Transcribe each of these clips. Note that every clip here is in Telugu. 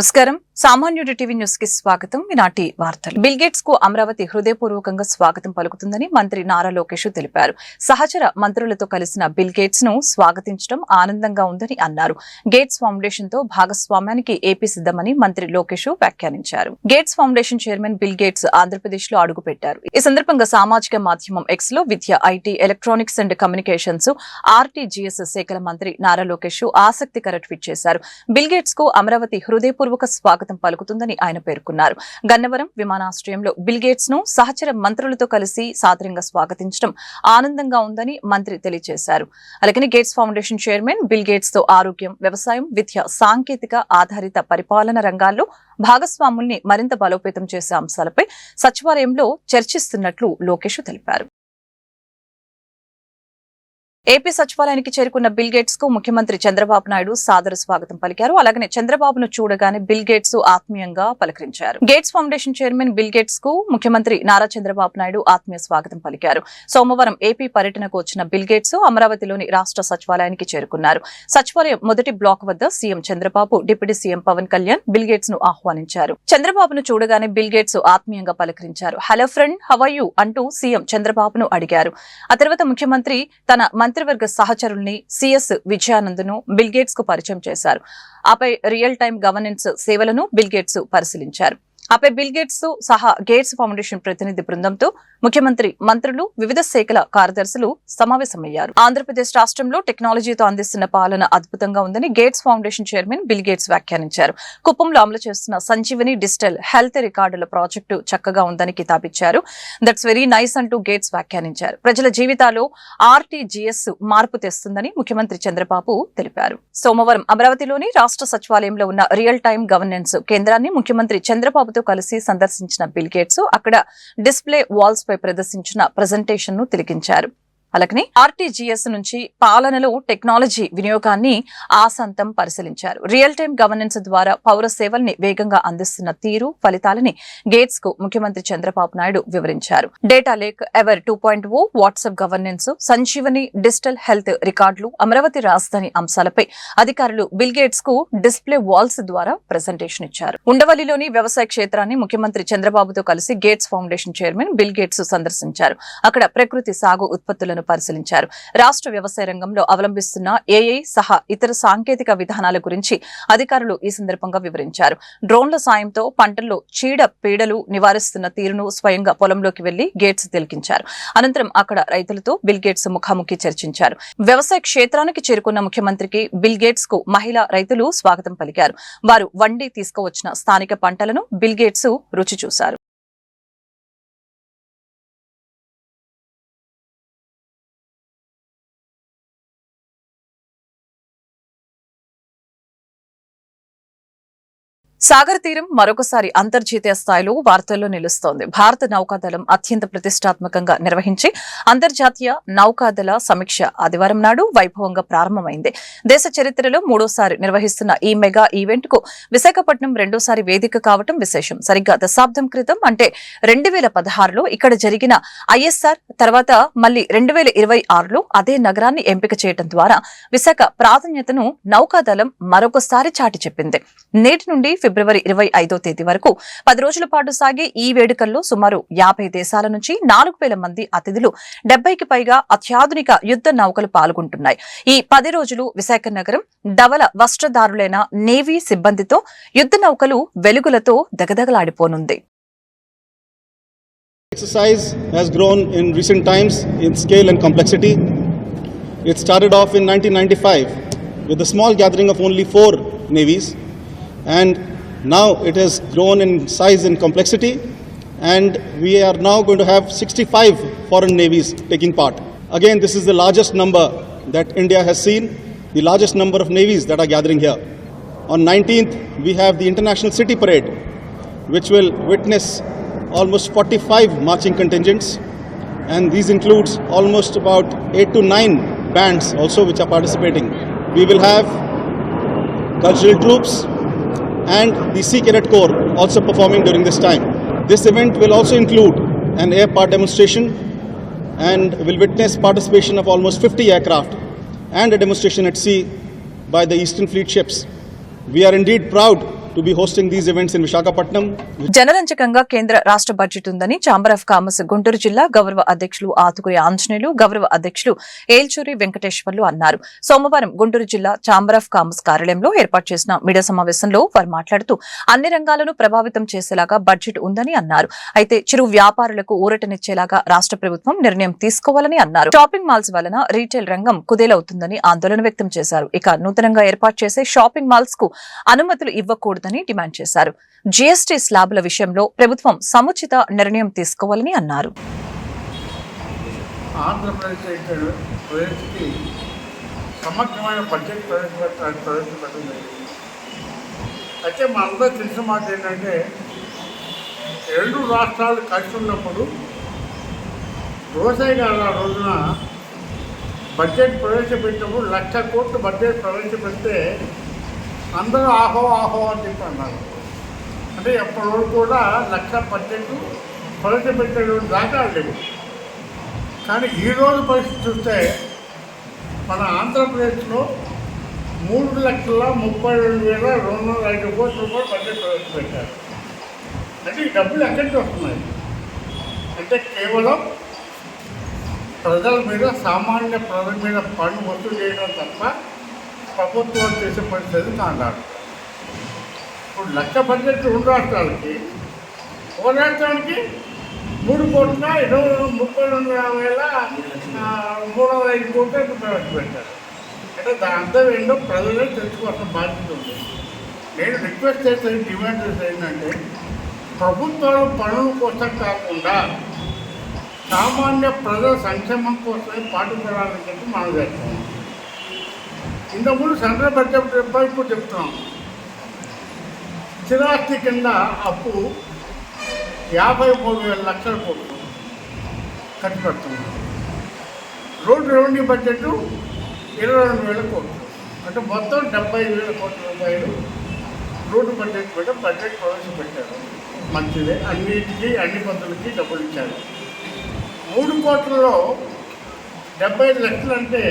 నమస్కారం. సామాన్యుడి టీవీ న్యూస్ కి స్వాగతం. ఈనాటి వార్తలు. బిల్ గేట్స్ కు అమరావతి హృదయపూర్వకంగా స్వాగతం పలుకుతుందని మంత్రి నారా లోకేష్ తెలిపారు. సహచర మంత్రులతో కలిసిన బిల్ గేట్స్ ను స్వాగతించడం ఆనందంగా ఉందని అన్నారు. గేట్స్ ఫౌండేషన్ తో భాగస్వామ్యానికి ఏపీ సిద్ధమని మంత్రి లోకేష్ వ్యాఖ్యానించారు. Gates Foundation chairman Bill Gates Andhra Pradesh లో అడుగుపెట్టారు. ఈ సందర్భంగా సామాజిక మాధ్యమం ఎక్స్ లో విద్య, IT, electronics and communications, RTGS శాఖల మంత్రి నారా లోకేష్ ఆసక్తికర ట్వీట్ చేశారు. బిల్ గేట్స్ కు అమరావతి హృదయపూర్వక స్వాగతం పలుకుతుందని ఆయన పేర్కొన్నారు. గన్నవరం విమానాశ్రయంలో బిల్ గేట్స్ ను సహచర మంత్రులతో కలిసి సాదరంగా స్వాగతించడం ఆనందంగా ఉందని మంత్రి తెలియజేశారు. అలాగే gates Foundation chairman Bill gates తో ఆరోగ్యం, వ్యవసాయం, విద్య, సాంకేతిక ఆధారిత పరిపాలన రంగాల్లో భాగస్వాముల్ని మరింత బలోపేతం చేసే అంశాలపై సచివాలయంలో చర్చిస్తున్నట్లు లోకేష్ తెలిపారు. ఏపీ సచివాలయానికి చేరుకున్న బిల్ గేట్స్ కు ముఖ్యమంత్రి చంద్రబాబు నాయుడు సాదర స్వాగతం పలికారు. అలాగే చంద్రబాబును చూడగానే బిల్ గేట్స్ ఆత్మీయంగా పలకరించారు. Gates Foundation chairman Bill Gates కు ముఖ్యమంత్రి నారా చంద్రబాబు నాయుడు ఆత్మీయ స్వాగతం పలికారు. సోమవారం ఏపీ పర్యటనకు వచ్చిన బిల్ గేట్స్ అమరావతిలోని రాష్ట్ర సచివాలయానికి చేరుకున్నారు. సచివాలయం మొదటి బ్లాక్ వద్ద CM Chandrababu, deputy CM Pawan Kalyan Bill Gates ను ఆహ్వానించారు. చంద్రబాబును చూడగానే బిల్ గేట్స్ ఆత్మీయంగా పలకరించారు. Hello friend, how are you అంటూ సీఎం చంద్రబాబును అడిగారు. ఆ తర్వాత ముఖ్యమంత్రి తన మంత్రివర్గ సహచరుల్ని సిఎస్ విజయానంద్ను బిల్ గేట్స్ కు పరిచయం చేశారు. ఆపై రియల్ టైమ్ గవర్నెన్స్ సేవలను బిల్ గేట్స్ పరిశీలించారు. ఆపై బిల్ గేట్స్ సహా గేట్స్ ఫౌండేషన్ ప్రతినిధి బృందంతో ముఖ్యమంత్రి, మంత్రులు, వివిధ శాఖల కార్యదర్శులు సమావేశమయ్యారు. ఆంధ్రప్రదేశ్ రాష్ట్రంలో టెక్నాలజీతో అందిస్తున్న పాలన అద్భుతంగా ఉందని gates Foundation chairman Bill gates వ్యాఖ్యానించారు. కుప్పంలో అమలు చేస్తున్న సంజీవని డిజిటల్ హెల్త్ రికార్డుల ప్రాజెక్టు చక్కగా ఉందని కితాబిచ్చారు. దట్స్ వెరీ నైస్ అంటూ గేట్స్ వ్యాఖ్యానించారు. ప్రజల జీవితాల్లో ఆర్టీజీఎస్ మార్పు తెస్తుందని ముఖ్యమంత్రి చంద్రబాబు తెలిపారు. సోమవారం అమరావతిలోని రాష్ట్ర సచివాలయంలో ఉన్న రియల్ టైమ్ గవర్నెన్స్ కేంద్రాన్ని ముఖ్యమంత్రి చంద్రబాబుతో కలిసి సందర్శించిన బిల్ గేట్స్ అక్కడ డిస్ప్లే వాల్స్ పై ప్రదర్శించిన ప్రెజెంటేషన్ ను తిలకించారు. అలాగే ఆర్టీజీఎస్ నుంచి పాలనలో టెక్నాలజీ వినియోగాన్ని ఆసంతం పరిశీలించారు. రియల్ టైమ్ గవర్నెన్స్ ద్వారా పౌర సేవల్ని వేగంగా అందిస్తున్న తీరు, ఫలితాలని గేట్స్ కు ముఖ్యమంత్రి చంద్రబాబు నాయుడు వివరించారు. Data lake, ever 2.0, WhatsApp governance, Sanjeevani digital health రికార్డులు, అమరావతి రాజధాని అంశాలపై అధికారులు బిల్ గేట్స్ కు డిస్ప్లే వాల్స్ ద్వారా ప్రెజెంటేషన్ ఇచ్చారు. ఉండవల్లిలోని వ్యవసాయ క్షేత్రాన్ని ముఖ్యమంత్రి చంద్రబాబుతో కలిసి gates Foundation chairman Bill gates సందర్శించారు. అక్కడ ప్రకృతి సాగు ఉత్పత్తులను పరిశీలించారు. రాష్ట్ర వ్యవసాయ రంగంలో అవలంబిస్తున్న ఏఐ సహా ఇతర సాంకేతిక విధానాల గురించి అధికారులు ఈ సందర్భంగా వివరించారు. డ్రోన్ల సాయంతో పంటల్లో చీడ పీడలు నివారిస్తున్న తీరును స్వయంగా పొలంలోకి వెళ్లి గేట్స్ తిలకించారు. అనంతరం అక్కడ రైతులతో బిల్ గేట్స్ ముఖాముఖి చర్చించారు. వ్యవసాయ క్షేత్రానికి చేరుకున్న ముఖ్యమంత్రికి బిల్ గేట్స్ కు మహిళా రైతులు స్వాగతం పలికారు. వారు వండి తీసుకువచ్చిన స్థానిక పంటలను బిల్ గేట్స్ రుచి చూశారు. సాగర్ తీరం మరొకసారి అంతర్జాతీయ స్థాయిలో వార్తల్లో నిలుస్తోంది. భారత నౌకాదళం అత్యంత ప్రతిష్టాత్మకంగా నిర్వహించి అంతర్జాతీయ నౌకాదళ సమీక్ష ఆదివారం నాడు వైభవంగా ప్రారంభమైంది. దేశ చరిత్రలో మూడోసారి నిర్వహిస్తున్న ఈ మెగా ఈవెంట్ కు విశాఖపట్నం రెండోసారి వేదిక కావటం విశేషం. సరిగ్గా దశాబ్దం క్రితం అంటే 2016లో ఇక్కడ జరిగిన ఐఎస్ఆర్ తర్వాత మళ్లీ 2026లో అదే నగరాన్ని ఎంపిక చేయడం ద్వారా విశాఖ ప్రాధాన్యతను నౌకాదళం మరొకసారి చాటి చెప్పింది. నేటి నుండి ఫిబ్రవరి 25వ తేదీ వరకు 10 రోజుల పాటు సాగే ఈ వేడుకల్లో సుమారు 50 దేశాల నుంచి 4000 మంది అతిథులు, 70కి పైగా అత్యాధునిక యుద్ధ నౌకలు పాల్గొంటున్నాయి. ఈ 10 రోజులు విశాఖ నగరం ధవల వస్త్రధారులైన నేవీ సిబ్బందితో యుద్ధ నౌకలు వెలుగులతో దగదగలాడిపోనుంది. Exercise has grown in recent times in scale and complexity. It started off in 1995 with a small gathering of only 4 navies, and now it has grown in size and complexity, and we are now going to have 65 foreign navies taking part. Again, this is the largest number that India has seen, the largest number of navies that are gathering here. On 19th, we have the International City Parade, which will witness almost 45 marching contingents, and these includes almost about 8 to 9 bands also which are participating. We will have cultural troops and the Sea Cadet Corps also performing during this time. This event will also include an air part demonstration and will witness participation of almost 50 aircraft and a demonstration at sea by the Eastern Fleet ships. We are indeed proud to be hosting these events in Visakhapatnam. జనరంజకంగా కేంద్ర రాష్ట్ర బడ్జెట్ ఉందని ఛాంబర్ ఆఫ్ కామర్స్ గుంటూరు జిల్లా గౌరవ అధ్యక్షులు ఆతుకురి ఆంజనేయులు, గౌరవ అధ్యక్షులు ఏల్చూరి వెంకటేశ్వర్లు అన్నారు. సోమవారం గుంటూరు జిల్లా ఛాంబర్ ఆఫ్ కామర్స్ కార్యాలయంలో ఏర్పాటు చేసిన మీడియా సమావేశంలో వారు మాట్లాడుతూ అన్ని రంగాలను ప్రభావితం చేసేలాగా బడ్జెట్ ఉందని అన్నారు. అయితే చిరు వ్యాపారులకు ఊరటనిచ్చేలాగా రాష్ట్ర ప్రభుత్వం నిర్ణయం తీసుకోవాలని అన్నారు. షాపింగ్ మాల్స్ వలన రీటైల్ రంగం కుదేలవుతుందని ఆందోళన వ్యక్తం చేశారు. ఇక నూతనంగా ఏర్పాటు చేసే షాపింగ్ మాల్స్ కు అనుమతులు ఇవ్వకూడదని డిమాండ్ చేశారు. జీఎస్టీ స్లాబుల విషయంలో ప్రభుత్వం సముచిత నిర్ణయం తీసుకోవాలని అన్నారు. ఆంధ్రప్రదేశ్కి సమగ్రమైన బడ్జెట్ ప్రవేశపెట్టింది. అయితే మనందరూ తెలిసిన మాట ఏంటంటే, రెండు రాష్ట్రాలు కలిసి ఉన్నప్పుడు రోసయ్య గారు ఆ రోజున బడ్జెట్ ప్రవేశపెట్టినప్పుడు 1,00,000 కోట్లు బడ్జెట్ ప్రవేశపెడితే అందరూ ఆహో అని చెప్పి అన్నారు. అంటే ఎప్పటి వరకు కూడా 1,00,000 బడ్జెట్ ప్రవేశపెట్టేటువంటి దాఖలాలు లేవు. కానీ ఈరోజు పరిస్థితి చూస్తే మన ఆంధ్రప్రదేశ్లో 3,32,205 కోట్ల రూపాయలు బడ్జెట్ ప్రవేశపెట్టారు. అంటే ఈ డబ్బులు ఎక్కడికి వస్తున్నాయి అంటే కేవలం ప్రజల మీద, సామాన్య ప్రజల మీద పన్ను వసూలు చేయడం తప్ప ప్రభుత్వాలు చేసే పరిస్థితి కాంటారు. ఇప్పుడు 1,00,000 బడ్జెట్ రెండు రాష్ట్రాలకి, ఒక రాష్ట్రానికి 3,32,305 కోట్లు ప్రవేశపెట్టారు. అంటే దాని అర్థం ఏంటో ప్రజలే తెలుసుకోవాల్సిన బాధ్యత ఉంది. నేను రిక్వెస్ట్ చేసే, డిమాండ్ చేసేది ఏంటంటే, ప్రభుత్వాలు పనుల కోసం కాకుండా సామాన్య ప్రజల సంక్షేమం కోసమే పాటుపడాలని చెప్పి మనం చేస్తున్నాం. ఇంతకుముందు సెంట్రల్ బడ్జెట్ ఇప్పుడు చెప్తున్నాం. స్థిరాస్తి కింద అప్పు 53,000 లక్షల కోట్లు ఖర్చు పెడుతున్నాం. రోడ్డు రెవెన్యూ బడ్జెట్ 22,000 కోట్లు, అంటే మొత్తం 75,000 కోట్ల రూపాయలు రోడ్డు బడ్జెట్ మీద బడ్జెట్ ప్రవేశపెట్టారు. మంచిదే, అన్నిటికీ అన్ని పద్ధతులకి డబ్బులు ఇచ్చారు. 3 కోట్లలో 75 లక్షలు అంటే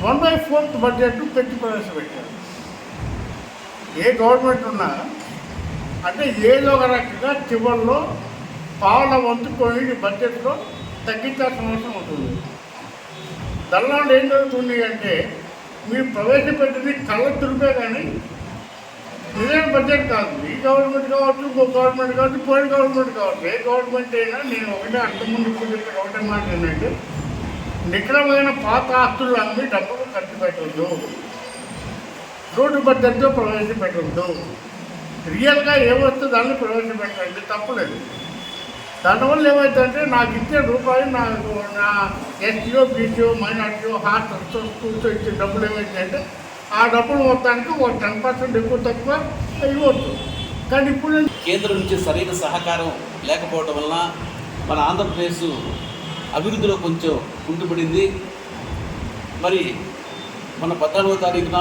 1/4 బడ్జెట్ పెట్టి ప్రవేశపెట్టారు. ఏ గవర్నమెంట్ ఉన్నా అంటే ఏదో ఒక రకంగా చివరిలో పావుల వంతు కొన్ని బడ్జెట్లో తగ్గించాల్సిన అవసరం ఉంటుంది. దానిలో ఏం జరుగుతుంది అంటే, మీరు ప్రవేశపెట్టింది కళ్ళ తురిపే కానీ నిజమైన బడ్జెట్ కాదు. ఈ గవర్నమెంట్ కావచ్చు, ఇంకో గవర్నమెంట్ కావచ్చు, పోయిన గవర్నమెంట్ కావచ్చు, ఏ గవర్నమెంట్ అయినా నేను ఒకటే అంతకుముందు ఇప్పుడు చెప్పిన ఒకటే మాట ఏంటంటే, నిఖరమైన పాత ఆస్తులు అమ్మి డబ్బులు ఖర్చు పెట్టవద్దు, రోడ్డు బడ్జెట్తో ప్రవేశపెట్టవద్దు. రియల్గా ఏమొస్తే దాన్ని ప్రవేశపెట్టండి, తప్పలేదు. దానివల్ల ఏమవుతుందంటే, నాకు ఇచ్చే రూపాయలు నాకు నా ఎస్టీఓ, బీసీఓ, మైనార్టీఓ, హాస్టల్స్, స్కూల్స్ ఇచ్చే డబ్బులు ఏమవుతాయంటే, ఆ డబ్బులు మొత్తానికి ఒక 10% ఎక్కువ తక్కువ ఇవ్వచ్చు. కానీ ఇప్పుడు కేంద్రం నుంచి సరైన సహకారం లేకపోవడం వలన మన ఆంధ్రప్రదేశ్ అభివృద్ధిలో కొంచెం కుంటుపడింది. మరి మన 14వ తారీఖున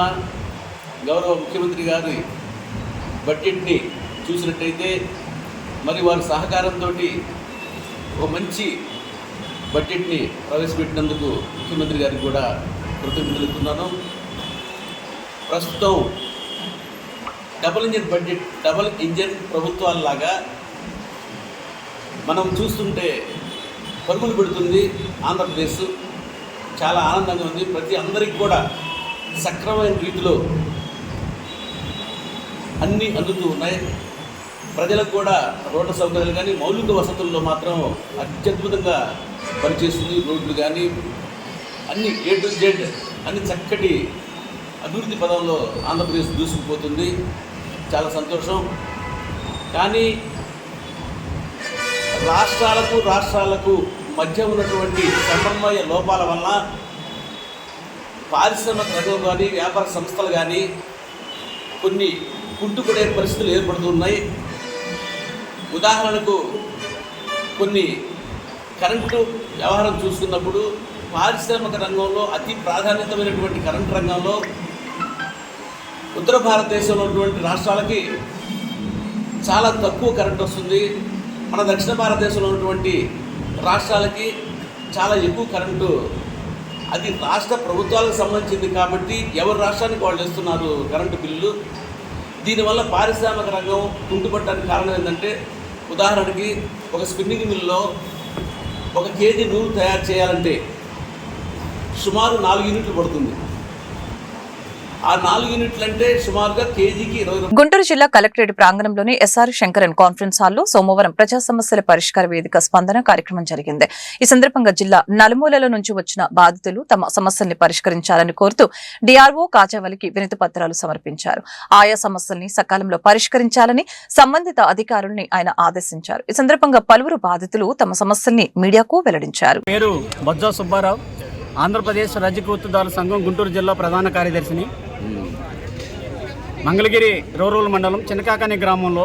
గౌరవ ముఖ్యమంత్రి గారి బడ్జెట్ని చూసినట్టయితే, మరి వారి సహకారంతో ఒక మంచి బడ్జెట్ని ప్రవేశపెట్టినందుకు ముఖ్యమంత్రి గారికి కూడా కృతజ్ఞతలు తెలుపుతున్నాను. ప్రస్తుతం డబుల్ ఇంజన్ ప్రభుత్వాలలాగా మనం చూస్తుంటే పరుగులు పెడుతుంది ఆంధ్రప్రదేశ్. చాలా ఆనందంగా ఉంది. అందరికీ కూడా సక్రమమైన రీతిలో అన్నీ అందుతూ ఉన్నాయి. ప్రజలకు కూడా రోడ్ల సౌకర్యాలు కానీ మౌలిక వసతుల్లో మాత్రం అత్యద్భుతంగా పనిచేస్తుంది. రోడ్లు కానీ అన్ని A to Z అన్ని చక్కటి అభివృద్ధి పదంలో ఆంధ్రప్రదేశ్ దూసుకుపోతుంది. చాలా సంతోషం. కానీ రాష్ట్రాలకు మధ్య ఉన్నటువంటి సమన్వయ లోపాల వల్ల పారిశ్రామిక రంగం కానీ వ్యాపార సంస్థలు కానీ కొన్ని కుంటుపడే పరిస్థితులు ఏర్పడుతున్నాయి. ఉదాహరణకు కొన్ని కరెంటు వ్యవహారం చూసుకున్నప్పుడు పారిశ్రామిక రంగంలో అతి ప్రాధాన్యతమైనటువంటి కరెంటు రంగంలో ఉత్తర భారతదేశంలో ఉన్నటువంటి రాష్ట్రాలకి చాలా తక్కువ కరెంట్ వస్తుంది. మన దక్షిణ భారతదేశంలో ఉన్నటువంటి రాష్ట్రాలకి చాలా ఎక్కువ కరెంటు. అది రాష్ట్ర ప్రభుత్వాలకు సంబంధించింది కాబట్టి ఎవరి రాష్ట్రానికి వాళ్ళు ఇస్తున్నారు కరెంటు బిల్లు. దీనివల్ల పారిశ్రామిక రంగం కుంటుపడడానికి కారణం ఏంటంటే, ఉదాహరణకి ఒక స్పిన్నింగ్ మిల్లో 1 కేజీ నూలు తయారు చేయాలంటే సుమారు 4 యూనిట్లు పడుతుంది. ఆ 4 యూనిట్లు అంటే సుమారుగా కేజీకి 20 గుంటూరు జిల్లా కలెక్టరేట్ ప్రాంగణంలోని ఎస్ఆర్ శంకరన్ కాన్ఫరెన్స్ హాల్లో సోమవారం ప్రజా సమస్యల పరిష్కార వేదిక స్పందన కార్యక్రమం జరిగింది. ఈ సందర్భంగా జిల్లా నలుమూలల నుంచి వచ్చిన బాధితులు తమ సమస్యల్ని పరిష్కరించాలని కోరుతూ డిఆర్ఓ కాజావలికి వినతి పత్రాలు సమర్పించారు. ఆయా సమస్యల్ని సకాలంలో పరిష్కరించాలని సంబంధిత అధికారుల్ని ఆయన ఆదేశించారు. ఈ సందర్భంగా పలువురు బాధితులు తమ సమస్యల్ని మీడియాకు వెల్లడించారు. పేరు బొజ్జా సుబ్బారావు, ఆంధ్రప్రదేశ్ రజక వృత్తిదారుల సంఘం గుంటూరు జిల్లా ప్రధాన కార్యదర్శిని. మంగళగిరి రూరల్ మండలం చిన్నకాకాని గ్రామంలో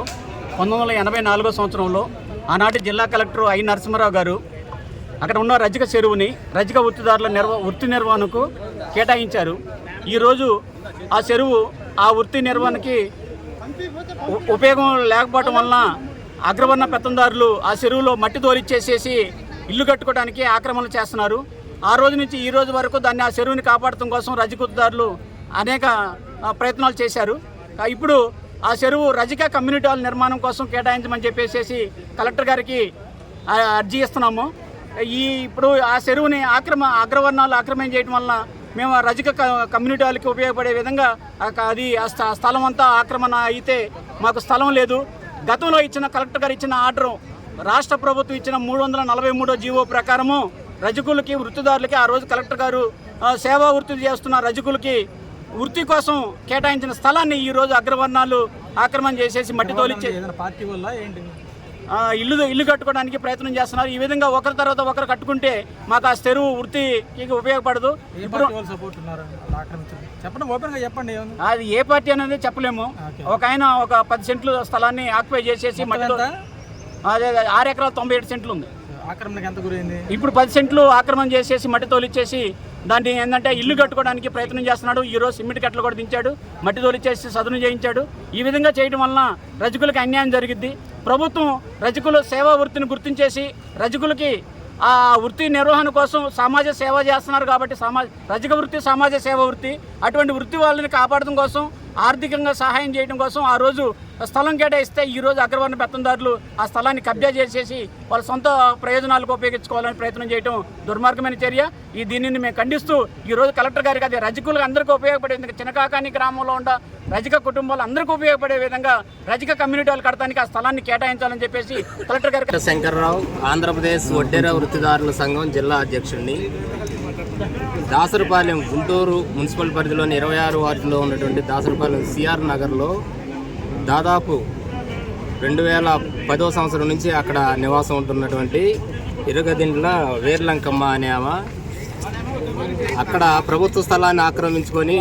1984 సంవత్సరంలో ఆనాటి జిల్లా కలెక్టర్ ఐ నరసింహారావు గారు అక్కడ ఉన్న రజక చెరువుని రజక వృత్తిదారుల వృత్తి నిర్వహణకు కేటాయించారు. ఈరోజు ఆ చెరువు ఆ వృత్తి నిర్వహణకి ఉపయోగం లేకపోవటం వలన అగ్రవర్ణ పెత్తందారులు ఆ చెరువులో మట్టి తోలిచ్చేసేసి ఇల్లు కట్టుకోవడానికి ఆక్రమణలు చేస్తున్నారు. ఆ రోజు నుంచి ఈ రోజు వరకు దాన్ని ఆ చెరువుని కాపాడటం కోసం రజక వృత్తిదారులు అనేక ప్రయత్నాలు చేశారు. ఇప్పుడు ఆ చెరువు రజక కమ్యూనిటీ హాల్ నిర్మాణం కోసం కేటాయించమని చెప్పేసి కలెక్టర్ గారికి అర్జీ ఇస్తున్నాము. ఇప్పుడు ఆ చెరువుని అగ్రవర్ణాలు ఆక్రమణ చేయడం వలన మేము రజక కమ్యూనిటీ హాల్కి ఉపయోగపడే విధంగా అది ఆ స్థలం అంతా ఆక్రమణ అయితే మాకు స్థలం లేదు. గతంలో ఇచ్చిన కలెక్టర్ గారు ఇచ్చిన ఆర్డరు రాష్ట్ర ప్రభుత్వం ఇచ్చిన 343 జీవో ప్రకారము రజకులకి వృత్తిదారులకి ఆ రోజు కలెక్టర్ గారు సేవా వృత్తి చేస్తున్న రజకులకి వృత్తి కోసం కేటాయించిన స్థలాన్ని ఈ రోజు అగ్రవర్ణాలు ఆక్రమణ చేసేసి మట్టి తోలిచ్చే పార్టీ వల్ల ఏంటి ఇల్లు కట్టుకోవడానికి ప్రయత్నం చేస్తున్నారు. ఈ విధంగా ఒకరి తర్వాత ఒకరు కట్టుకుంటే మాకు ఆ చెరువు వృత్తికి ఉపయోగపడదు. ఇప్పుడు చెప్పండి, ఓపెన్ గా చెప్పండి. అది ఏ పార్టీ అనేది చెప్పలేము. ఒక ఆయన ఒక 10 సెంట్లు స్థలాన్ని ఆక్యుపై చేసేసి మట్టితో 6 ఎకరాలు 97 సెంట్లు ఉంది. ఆక్రమణకి ఎంత గురైంది? ఇప్పుడు 10 సెంట్లు ఆక్రమణ చేసేసి మట్టి తోలిచ్చేసి దాన్ని ఏంటంటే ఇల్లు కట్టుకోవడానికి ప్రయత్నం చేస్తున్నాడు. ఈరోజు సిమెంట్ కట్టలు కూడా దించాడు, మట్టి తోలిచ్చేసి సదును చేయించాడు. ఈ విధంగా చేయడం వలన రజకులకి అన్యాయం జరిగిద్ది. ప్రభుత్వం రజకుల సేవా వృత్తిని గుర్తించేసి రజకులకి ఆ వృత్తి నిర్వహణ కోసం సమాజ సేవ చేస్తున్నారు కాబట్టి రజక వృత్తి సమాజ సేవ వృత్తి, అటువంటి వృత్తి వాళ్ళని కాపాడడం కోసం ఆర్థికంగా సహాయం చేయడం కోసం ఆ రోజు స్థలం కేటాయిస్తే ఈరోజు అగ్రవర్ణ పెత్తందారులు ఆ స్థలాన్ని కబ్జా చేసేసి వాళ్ళ సొంత ప్రయోజనాలకు ఉపయోగించుకోవాలని ప్రయత్నం చేయడం దుర్మార్గమైన చర్య. దీనిని మేము ఖండిస్తూ ఈరోజు కలెక్టర్ గారికి అది రజకులకు అందరికీ ఉపయోగపడే చిన్నకాకాని గ్రామంలో ఉన్న రజక కుటుంబాలు అందరికీ ఉపయోగపడే విధంగా రజక కమ్యూనిటీ వాళ్ళు కడతానికి ఆ స్థలాన్ని కేటాయించాలని చెప్పేసి కలెక్టర్ గారికి. శంకర్రావు, ఆంధ్రప్రదేశ్ వడ్డేర వృత్తిదారుల సంఘం జిల్లా అధ్యక్షుడిని. దాసరపాలెం గుంటూరు మున్సిపల్ పరిధిలోని 26 వార్డులో ఉన్నటువంటి దాసరపాలెం సిఆర్ నగర్లో దాదాపు 2010వ సంవత్సరం నుంచి అక్కడ నివాసం ఉంటున్నటువంటి ఇరుగదిండ్ల వేర్లంకమ్మ అనే ఆమె అక్కడ ప్రభుత్వ స్థలాన్ని ఆక్రమించుకొని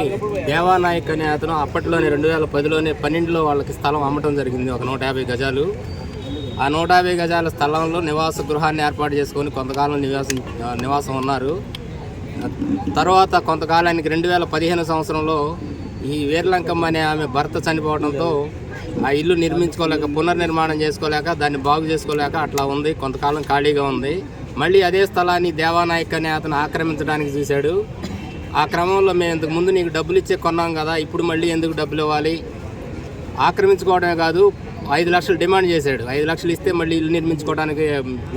దేవానాయక్ అనే అతను అప్పట్లోనే 2010లోనే 12లో వాళ్ళకి స్థలం అమ్మటం జరిగింది, ఒక 150 గజాలు. ఆ 150 గజాల స్థలంలో నివాస గృహాన్ని ఏర్పాటు చేసుకొని కొంతకాలం నివాసం ఉన్నారు. తర్వాత కొంతకాలానికి 2015 సంవత్సరంలో ఈ వేర్లంకమ్మ అనే ఆమె భర్త చనిపోవడంతో ఆ ఇల్లు నిర్మించుకోలేక పునర్నిర్మాణం చేసుకోలేక దాన్ని బాగు చేసుకోలేక అట్లా ఉంది, కొంతకాలం ఖాళీగా ఉంది. మళ్ళీ అదే స్థలాన్ని దేవానాయక్ అనే అతను ఆక్రమించడానికి చూశాడు. ఆ క్రమంలో మేము ఇంతకు ముందు నీకు డబ్బులు ఇచ్చే కొన్నాం కదా, ఇప్పుడు మళ్ళీ ఎందుకు డబ్బులు ఇవ్వాలి, ఆక్రమించుకోవడమే కాదు 5 లక్షలు డిమాండ్ చేశాడు. 5 లక్షలు ఇస్తే మళ్ళీ ఇల్లు నిర్మించుకోవడానికి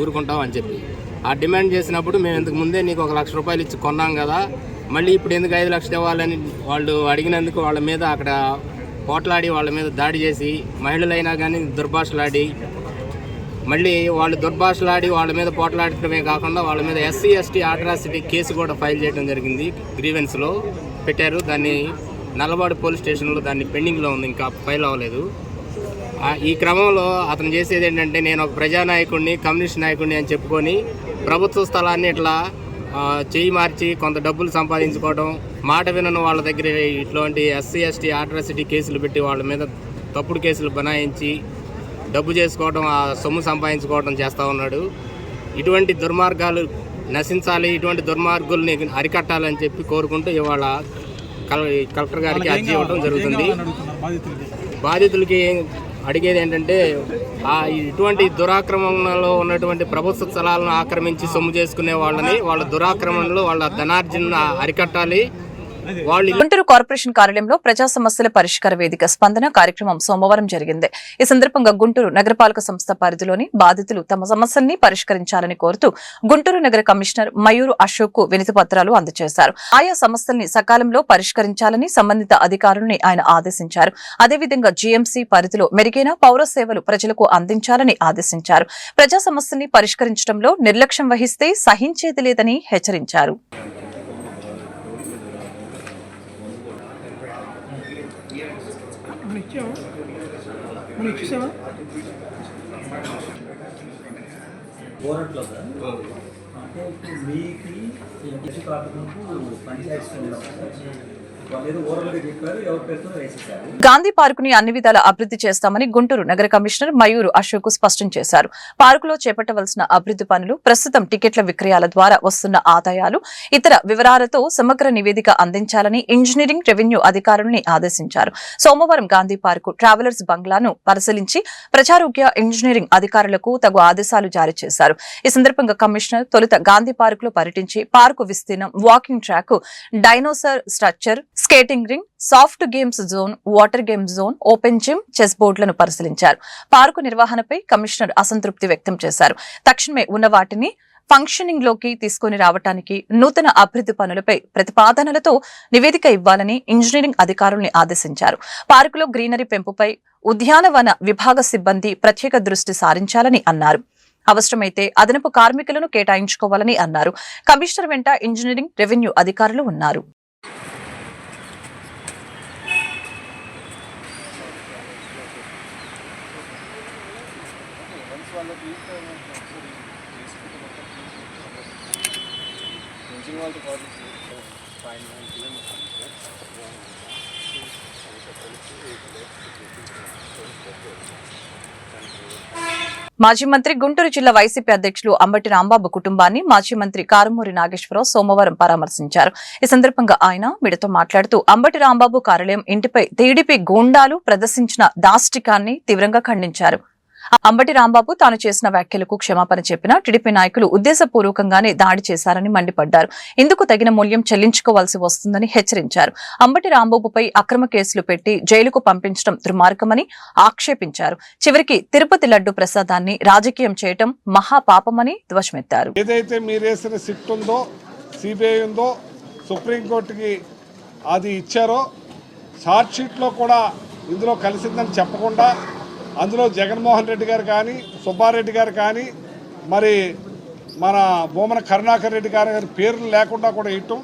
ఊరుకుంటాం అని చెప్పి ఆ డిమాండ్ చేసినప్పుడు మేము ఇంతకు ముందే నీకు 1 లక్ష రూపాయలు ఇచ్చి కొన్నాం కదా, మళ్ళీ ఇప్పుడు ఎందుకు 5 లక్షలు ఇవ్వాలని వాళ్ళు అడిగినందుకు వాళ్ళ మీద అక్కడ పోట్లాడి వాళ్ళ మీద దాడి చేసి మహిళలైనా కానీ దుర్భాషలాడి మళ్ళీ వాళ్ళు దుర్భాషలాడి వాళ్ళ మీద పోట్లాడటమే కాకుండా వాళ్ళ మీద SC ST అట్రాసిటీ కేసు కూడా ఫైల్ చేయడం జరిగింది. గ్రీవెన్స్లో పెట్టారు. దాన్ని నల్లబాడు పోలీస్ స్టేషన్లో దాన్ని పెండింగ్లో ఉంది, ఇంకా ఫైల్ అవ్వలేదు. ఈ క్రమంలో అతను చేసేది ఏంటంటే నేను ఒక ప్రజానాయకుడిని కమ్యూనిస్ట్ నాయకుడిని అని చెప్పుకొని ప్రభుత్వ స్థలాన్ని ఇట్లా చేయి మార్చి కొంత డబ్బులు సంపాదించుకోవడం, మాట వినను వాళ్ళ దగ్గర ఇట్లాంటి SC ST అట్రాసిటీ కేసులు పెట్టి వాళ్ళ మీద తప్పుడు కేసులు బనాయించి డబ్బు చేసుకోవడం, ఆ సొమ్ము సంపాదించుకోవడం చేస్తూ ఉన్నాడు. ఇటువంటి దుర్మార్గాలు నశించాలి, ఇటువంటి దుర్మార్గుల్ని అరికట్టాలని చెప్పి కోరుకుంటూ ఇవాళ కలెక్టర్ గారికి అర్జీ ఇవ్వడం జరుగుతుంది. బాధితులకి అడిగేది ఏంటంటే ఇటువంటి దురాక్రమణలో ఉన్నటువంటి ప్రభుత్వ స్థలాలను ఆక్రమించి సొమ్ము చేసుకునే వాళ్ళని వాళ్ళ దురాక్రమణలో వాళ్ళ ధనార్జన అరికట్టాలి. వాళ్ళు గుంటూరు కార్పొరేషన్ కార్యాలయంలో ప్రజా సమస్యల పరిష్కార వేదిక స్పందన కార్యక్రమం సోమవారం జరిగింది. ఈ సందర్భంగా గుంటూరు నగరపాలక సంస్థ పరిధిలోని బాధితులు తమ సమస్యల్ని పరిష్కరించాలని కోరుతూ గుంటూరు నగర కమిషనర్ మయూర్ అశోక్ కు వినతి పత్రాలు అందజేశారు. ఆయా సమస్యల్ని సకాలంలో పరిష్కరించాలని సంబంధిత అధికారుల్ని ఆయన ఆదేశించారు. అదేవిధంగా జీఎంసీ పరిధిలో మెరుగైన పౌర సేవలు ప్రజలకు అందించాలని ఆదేశించారు. ప్రజా సమస్యల్ని పరిష్కరించడంలో నిర్లక్ష్యం వహిస్తే సహించేది లేదని హెచ్చరించారు. ఓరట్లో సార్ అంటే ఇప్పుడు మీకు ఈ కార్పొరేషన్కు పంచాయతీ వాళ్ళు ఏదో ఓరల్గా చెప్పారు, ఎవరి పేరుతో వేసేసారు. గాంధీ పార్కుని అన్ని విధాల అభివృద్ధి చేస్తామని గుంటూరు నగర కమిషనర్ మయూర్ అశోక్ స్పష్టం చేశారు. పార్కులో చేపట్టవలసిన అభివృద్ధి పనులు, ప్రస్తుతం టికెట్ల విక్రయాల ద్వారా వస్తున్న ఆదాయాలు, ఇతర వివరాలతో సమగ్ర నివేదిక అందించాలని ఇంజనీరింగ్, రెవెన్యూ అధికారుల్ని ఆదేశించారు. సోమవారం గాంధీ పార్కు ట్రావెలర్స్ బంగ్లాను పరిశీలించి ప్రజారోగ్య, ఇంజనీరింగ్ అధికారులకు తగు ఆదేశాలు జారీ చేశారు. ఈ సందర్భంగా కమిషనర్ తొలుత గాంధీ పార్కులో పర్యటించి పార్కు విస్తీర్ణం, walking track, dinosaur structure, skating ring, soft games zone, water games zone, open gym, chess బోర్డులను పరిశీలించారు. పార్కు నిర్వహణపై కమిషనర్ అసంతృప్తి వ్యక్తం చేశారు. తక్షణమే ఉన్న వాటిని ఫంక్షనింగ్ లోకి తీసుకుని రావడానికి, నూతన అభివృద్ధి పనులపై ప్రతిపాదనలతో నివేదిక ఇవ్వాలని ఇంజనీరింగ్ అధికారుల్ని ఆదేశించారు. పార్కులో గ్రీనరీ పెంపుపై ఉద్యానవన విభాగ సిబ్బంది ప్రత్యేక దృష్టి సారించాలని అన్నారు. అవసరమైతే అదనపు కార్మికులను కేటాయించుకోవాలని అన్నారు. కమిషనర్ వెంట ఇంజనీరింగ్, రెవెన్యూ అధికారులు ఉన్నారు. మాజీ మంత్రి, గుంటూరు జిల్లా వైసీపీ అధ్యక్షులు అంబటి రాంబాబు కుటుంబాన్ని మాజీ మంత్రి కారుమూరి నాగేశ్వరరావు సోమవారం పరామర్శించారు. ఈ సందర్భంగా ఆయన మీడియాతో మాట్లాడుతూ అంబటి రాంబాబు కార్యాలయం, ఇంటిపై టీడీపీ గూండాలు ప్రదర్శించిన దాష్టికాన్ని తీవ్రంగా ఖండించారు. అంబటి రాంబాబు తాను చేసిన వ్యాఖ్యలకు క్షమాపణ చెప్పినా టీడీపీ నాయకులు ఉద్దేశపూర్వకంగానే దాడి చేశారని మండిపడ్డారు. ఇందుకు తగిన మూల్యం చెల్లించుకోవాల్సి వస్తుందని హెచ్చరించారు. అంబటి రాంబాబుపై అక్రమ కేసులు పెట్టి జైలుకు పంపించడం దుర్మార్గమని ఆక్షేపించారు. చివరికి తిరుపతి లడ్డు ప్రసాదాన్ని రాజకీయం చేయటం మహాపాపమని ధ్వజమెత్తారు. ఏదైతే మీరేసిన సిట్ ఉందో, సిబిఐ ఉందో, సుప్రీంకోర్టుకి అది ఇచ్చారో, ఛార్జ్ షీట్లో కూడా ఇందులో కలిసిందని చెప్పకుండా అందులో జగన్మోహన్ రెడ్డి గారు కానీ, సుబ్బారెడ్డి గారు కానీ, మరి మన భూమన కరుణాకర్ రెడ్డి గారి పేర్లు లేకుండా కూడా ఇవ్వటం,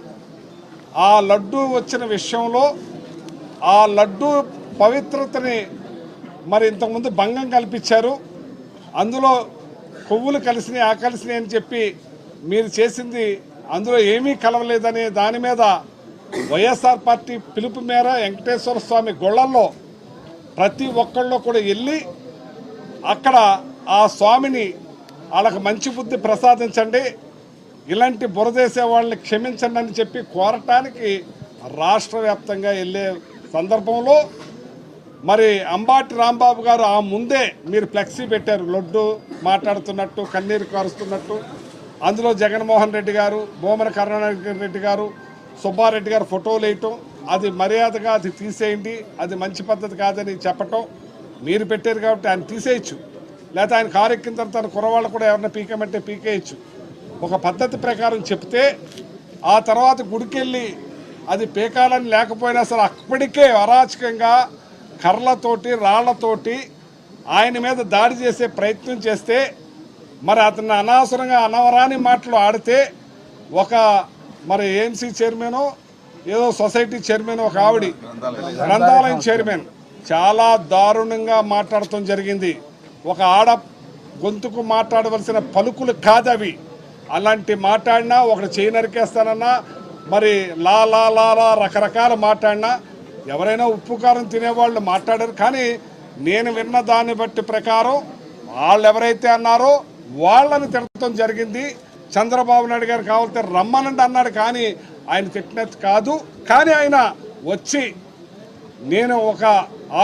ఆ లడ్డు వచ్చిన విషయంలో ఆ లడ్డు పవిత్రతని మరి ఇంతకుముందు భంగం కల్పించారు. అందులో కొవ్వులు కలిసినాయి, ఆ కలిసినాయి అని చెప్పి మీరు చేసింది అందులో ఏమీ కలవలేదనే దాని మీద వైఎస్ఆర్ పార్టీ పిలుపు మేర వెంకటేశ్వర స్వామి గొళ్ళల్లో ప్రతి ఒక్కళ్ళు కూడా వెళ్ళి అక్కడ ఆ స్వామిని వాళ్ళకి మంచి బుద్ధి ప్రసాదించండి, ఇలాంటి బురదేసే వాళ్ళని క్షమించండి అని చెప్పి కోరటానికి రాష్ట్ర వ్యాప్తంగా వెళ్ళే సందర్భంలో మరి అంబటి రాంబాబు గారు ఆ ముందే మీరు ఫ్లెక్సీ పెట్టారు, లడ్డు మాట్లాడుతున్నట్టు, కన్నీరు కారుస్తున్నట్టు. అందులో జగన్మోహన్ రెడ్డి గారు, భూమన కరుణాకర్ రెడ్డి గారు, సుబ్బారెడ్డి గారు ఫోటోలు వేయటం, అది మర్యాదగా అది తీసేయండి, అది మంచి పద్ధతి కాదని చెప్పటం. మీరు పెట్టారు కాబట్టి ఆయన తీసేయచ్చు, లేకపోతే ఆయన కారు ఎక్కిన తర్వాత తన కురవాళ్ళు కూడా ఎవరైనా పీకేమంటే పీకేయచ్చు. ఒక పద్ధతి ప్రకారం చెప్తే ఆ తర్వాత గుడికెళ్ళి అది పీకాలని లేకపోయినా సరే అప్పటికే అరాచకంగా కర్రలతోటి, రాళ్లతోటి ఆయన మీద దాడి చేసే ప్రయత్నం చేస్తే, మరి అతన్ని అనవసరంగా అనవరాని మాటలు ఆడితే ఒక మరి ఏఎంసీ చైర్మన్, ఏదో సొసైటీ చైర్మన్, ఒక ఆవిడ గ్రంథాలయం చైర్మన్ చాలా దారుణంగా మాట్లాడటం జరిగింది. ఒక ఆడ గొంతుకు మాట్లాడవలసిన పలుకులు కాదవి. అలాంటి మాట్లాడినా, ఒకటి చేయి నరికేస్తానన్నా, మరి లా లా లా లా రకరకాల మాట్లాడినా, ఎవరైనా ఉప్పు కారం తినేవాళ్ళు మాట్లాడారు. కానీ నేను విన్న దాన్ని బట్టి ప్రకారం వాళ్ళు ఎవరైతే అన్నారో వాళ్ళని తిట్టడం జరిగింది. చంద్రబాబు నాయుడు గారు కావాలంటే రమ్మనండి అన్నాడు, కానీ ఆయన తిట్టినట్టు కాదు. కానీ ఆయన వచ్చి నేను ఒక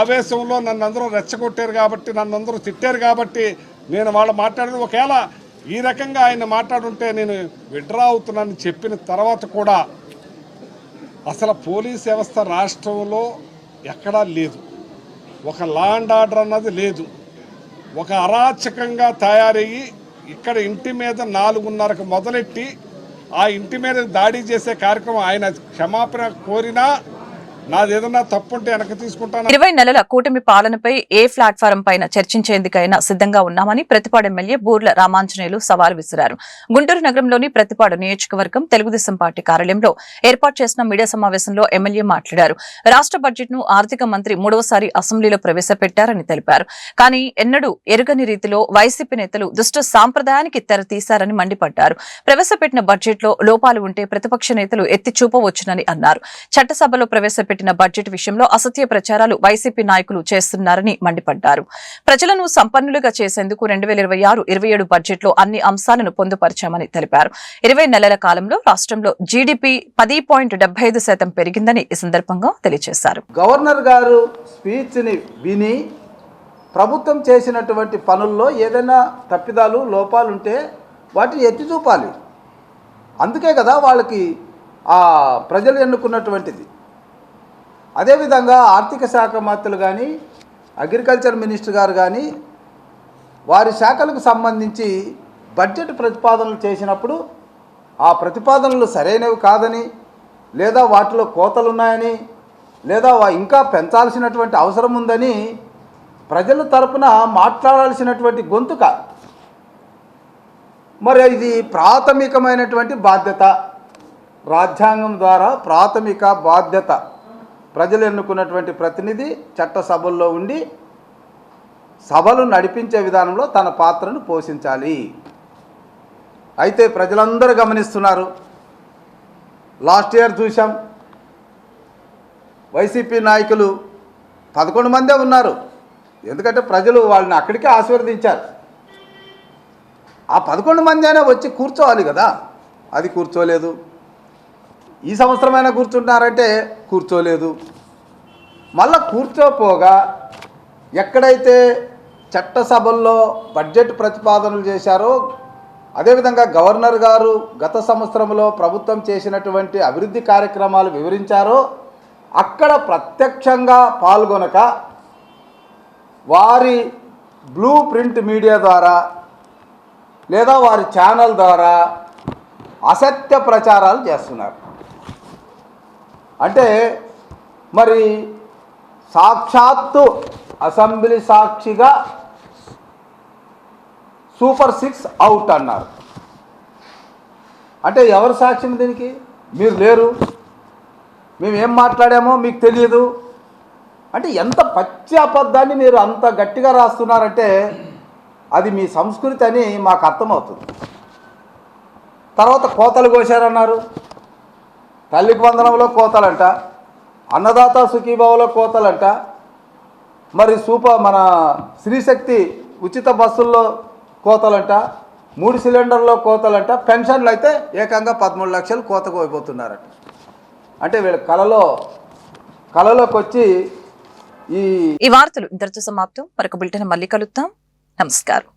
ఆవేశంలో నన్ను అందరూ రెచ్చగొట్టారు కాబట్టి, నన్ను అందరూ తిట్టారు కాబట్టి నేను వాళ్ళు మాట్లాడేది, ఒకవేళ ఈ రకంగా ఆయన మాట్లాడుంటే నేను విడ్రా అవుతున్నానని చెప్పిన తర్వాత కూడా అసలు పోలీస్ వ్యవస్థ రాష్ట్రంలో ఎక్కడా లేదు. ఒక లా అండ్ ఆర్డర్ అన్నది లేదు. ఒక అరాచకంగా తయారయ్యి ఇక్కడ ఇంటి మీద 4:30కు మొదలెట్టి ఆ ఇంటి మీద దాడి చేసే కార్యక్రమం ఆయన క్షమాపణ కోరినా నాదేదన్నా తప్పుంటే వెనక్కి తీసుకుంటాను. 20 నెలల కూటమి పాలనపై ఏ ప్లాట్ఫారం పైన చర్చించేందుకైనా సిద్ధంగా ఉన్నామని ప్రతిపాడు ఎమ్మెల్యే బూర్ల రామాంజనేయులు సవాల్ విసిరారు. గుంటూరు నగరంలోని ప్రతిపాడు నియోజకవర్గం తెలుగుదేశం పార్టీ కార్యాలయంలో ఏర్పాటు చేసిన మీడియా సమావేశంలో ఎమ్మెల్యే మాట్లాడారు. రాష్ట్ర బడ్జెట్ ను ఆర్థిక మంత్రి 3వసారి అసెంబ్లీలో ప్రవేశపెట్టారని తెలిపారు. కానీ ఎన్నడూ ఎరుగని రీతిలో వైసీపీ నేతలు దుష్ట సాంప్రదాయానికి తెరతీశారని మండిపడ్డారు. ప్రవేశపెట్టిన బడ్జెట్ లో లోపాలు ఉంటే ప్రతిపక్ష నేతలు ఎత్తి చూపవచ్చునని అన్నారు. చట్టసభలో ప్రవేశపెట్టిన బడ్జెట్ విషయంలో అసత్య ప్రచారాలు వైసీపీ నాయకులు చేస్తున్నారని మండిపడ్డారు. ప్రజలను సంపన్నులుగా చేసేందుకు 2026-27 బడ్జెట్ లో అన్ని అంశాలను పొందుపరిచామని తెలిపారు. 20 నెలల కాలంలో రాష్ట్రంలో జీడీపీ 10.75% పెరిగిందని ఈ సందర్భంగా తెలియజేశారు. గవర్నర్ గారు స్పీచ్ ని విని ప్రభుత్వం చేసినటువంటి పనుల్లో ఏదైనా తప్పిదాలు లోపాలుంటే వాటిని ఎత్తి చూపాలి. అందుకే కదా వాళ్ళకి ఆ ప్రజలు ఎన్నుకున్నటువంటిది. అదేవిధంగా ఆర్థిక శాఖ మంత్రులు కానీ అగ్రికల్చర్ మినిస్టర్ గారు కానీ వారి శాఖలకు సంబంధించి బడ్జెట్ ప్రతిపాదనలు చేసినప్పుడు ఆ ప్రతిపాదనలు సరైనవి కాదని, లేదా వాటిలో కోతలున్నాయని, లేదా ఇంకా పెంచాల్సినటువంటి అవసరం ఉందని ప్రజల తరపున మాట్లాడాల్సినటువంటి గొంతుక. మరి ఇది ప్రాథమికమైనటువంటి బాధ్యత, రాజ్యాంగం ద్వారా ప్రాథమిక బాధ్యత. ప్రజలు ఎన్నుకున్నటువంటి ప్రతినిధి చట్టసభల్లో ఉండి సభలు నడిపించే విధానంలో తన పాత్రను పోషించాలి. అయితే ప్రజలందరూ గమనిస్తున్నారు. లాస్ట్ ఇయర్ చూసాం, వైసీపీ నాయకులు 11 మందే ఉన్నారు. ఎందుకంటే ప్రజలు వాళ్ళని అక్కడికే ఆశీర్వదించారు. ఆ 11 మంది అయినా వచ్చి కూర్చోవాలి కదా, అది కూర్చోలేదు. ఈ సంవత్సరమైనా కూర్చుంటున్నారంటే కూర్చోలేదు. మళ్ళా కూర్చోపోగా ఎక్కడైతే చట్టసభల్లో బడ్జెట్ ప్రతిపాదనలు చేశారో, అదేవిధంగా గవర్నర్ గారు గత సంవత్సరంలో ప్రభుత్వం చేసినటువంటి అభివృద్ధి కార్యక్రమాలు వివరించారో అక్కడ ప్రత్యక్షంగా పాల్గొనక వారి బ్లూ ప్రింట్ మీడియా ద్వారా లేదా వారి ఛానల్ ద్వారా అసత్య ప్రచారాలు చేస్తున్నారు. అంటే మరి సాక్షాత్తు అసెంబ్లీ సాక్షిగా సూపర్ 6 అవుట్ అన్నారు. అంటే ఎవరు సాక్ష్యం దీనికి? మీరు లేరు, మేము ఏం మాట్లాడామో మీకు తెలియదు అంటే ఎంత పచ్చి అబద్ధాన్ని మీరు అంత గట్టిగా రాస్తున్నారంటే అది మీ సంస్కృతి అని మాకు అర్థమవుతుంది. తర్వాత కోతలు కోశారన్నారు. తల్లికి వందనంలో కోతలంట, అన్నదాత సుఖీభావలో కోతలంట, మరి మన శ్రీశక్తి ఉచిత బస్సుల్లో కోతలంట, 3 సిలిండర్లో కోతలంట, పెన్షన్లు అయితే ఏకంగా 13 లక్షలు కోతకు అయిపోతున్నారట. అంటే వీళ్ళ కళలోకి వచ్చి ఈ వార్తలు ఇంతటితో సమాప్తం. మరొక బులెటిన్ మళ్ళీ కలుద్దాం. నమస్కారం.